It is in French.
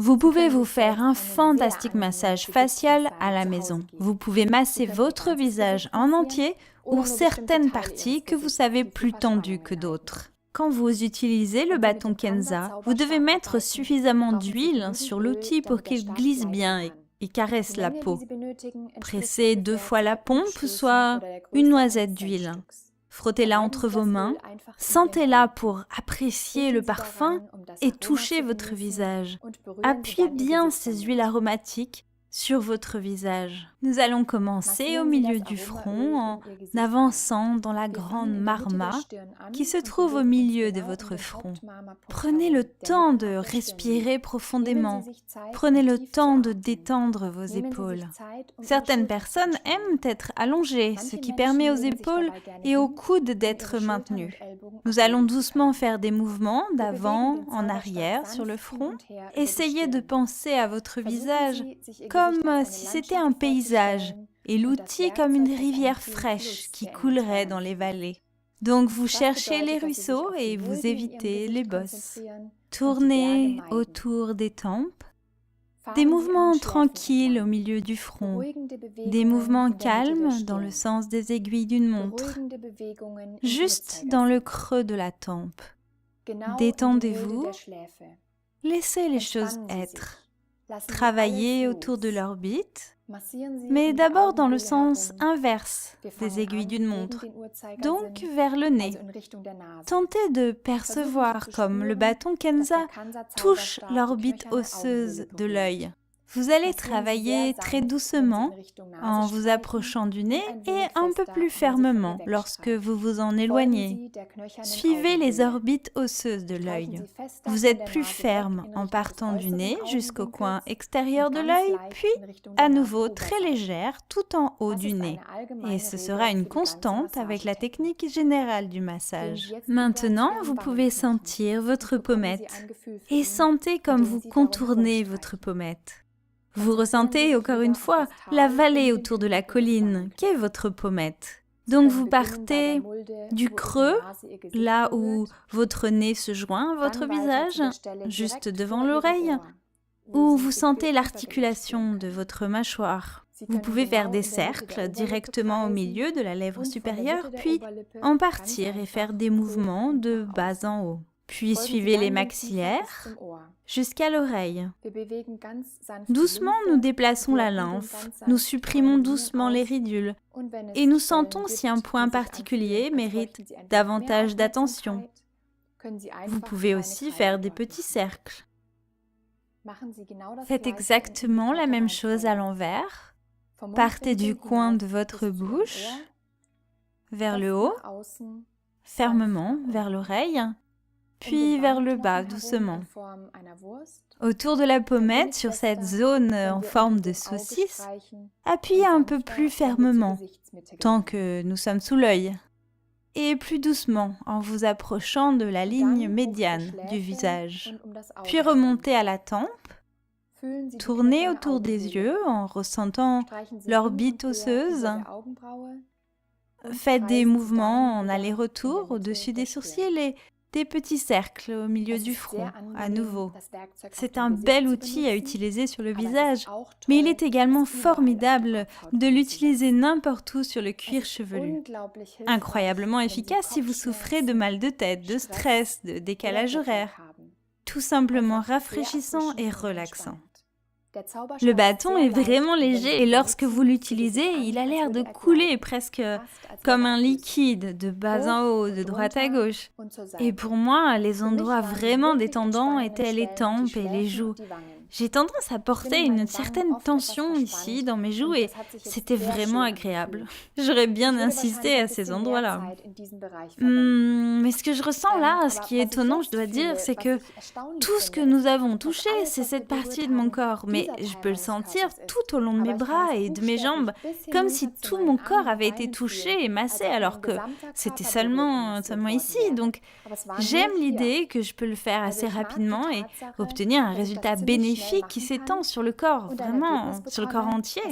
Vous pouvez vous faire un fantastique massage facial à la maison. Vous pouvez masser votre visage en entier ou certaines parties que vous savez plus tendues que d'autres. Quand vous utilisez le bâton Kenza, vous devez mettre suffisamment d'huile sur l'outil pour qu'il glisse bien et caresse la peau. Pressez 2 fois la pompe, soit une noisette d'huile. Frottez-la entre vos mains, sentez-la pour apprécier le parfum et touchez votre visage. Appuyez bien ces huiles aromatiques sur votre visage. Nous allons commencer au milieu du front en avançant dans la grande marma qui se trouve au milieu de votre front. Prenez le temps de respirer profondément. Prenez le temps de détendre vos épaules. Certaines personnes aiment être allongées, ce qui permet aux épaules et aux coudes d'être maintenus. Nous allons doucement faire des mouvements d'avant en arrière sur le front. Essayez de penser à votre visage comme si c'était un paysage et l'outil comme une rivière fraîche qui coulerait dans les vallées. Donc vous cherchez les ruisseaux et vous évitez les bosses. Tournez autour des tempes. Des mouvements tranquilles au milieu du front, des mouvements calmes dans le sens des aiguilles d'une montre, juste dans le creux de la tempe. Détendez-vous, laissez les choses être. Travaillez autour de l'orbite, mais d'abord dans le sens inverse des aiguilles d'une montre, donc vers le nez. Tentez de percevoir comme le bâton Kenza touche l'orbite osseuse de l'œil. Vous allez travailler très doucement en vous approchant du nez et un peu plus fermement lorsque vous vous en éloignez. Suivez les orbites osseuses de l'œil. Vous êtes plus ferme en partant du nez jusqu'au coin extérieur de l'œil, puis à nouveau très légère tout en haut du nez. Et ce sera une constante avec la technique générale du massage. Maintenant, vous pouvez sentir votre pommette et sentez comme vous contournez votre pommette. Vous ressentez, encore une fois, la vallée autour de la colline, qu'est votre pommette. Donc vous partez du creux, là où votre nez se joint à votre visage, juste devant l'oreille, où vous sentez l'articulation de votre mâchoire. Vous pouvez faire des cercles directement au milieu de la lèvre supérieure, puis en partir et faire des mouvements de bas en haut. Puis suivez les maxillaires jusqu'à l'oreille. Doucement, nous déplaçons la lymphe, nous supprimons doucement les ridules et nous sentons si un point particulier mérite davantage d'attention. Vous pouvez aussi faire des petits cercles. Faites exactement la même chose à l'envers. Partez du coin de votre bouche vers le haut, fermement vers l'oreille, puis vers le bas, doucement. Autour de la pommette, sur cette zone en forme de saucisse, appuyez un peu plus fermement, tant que nous sommes sous l'œil, et plus doucement en vous approchant de la ligne médiane du visage. Puis remontez à la tempe, tournez autour des yeux en ressentant l'orbite osseuse. Faites des mouvements en aller-retour au-dessus des sourcils et des petits cercles au milieu du front, à nouveau. C'est un bel outil à utiliser sur le visage, mais il est également formidable de l'utiliser n'importe où sur le cuir chevelu. Incroyablement efficace si vous souffrez de mal de tête, de stress, de décalage horaire. Tout simplement rafraîchissant et relaxant. Le bâton est vraiment léger et lorsque vous l'utilisez, il a l'air de couler presque comme un liquide de bas en haut, de droite à gauche. Et pour moi, les endroits vraiment détendants étaient les tempes et les joues. J'ai tendance à porter une certaine tension ici dans mes joues et c'était vraiment agréable. J'aurais bien insisté à ces endroits-là. Mais ce que je ressens là, ce qui est étonnant, je dois dire, c'est que tout ce que nous avons touché, c'est cette partie de mon corps. Mais je peux le sentir tout au long de mes bras et de mes jambes, comme si tout mon corps avait été touché et massé, alors que c'était seulement ici. Donc j'aime l'idée que je peux le faire assez rapidement et obtenir un résultat bénéfique qui s'étend sur le corps, vraiment, sur le corps entier.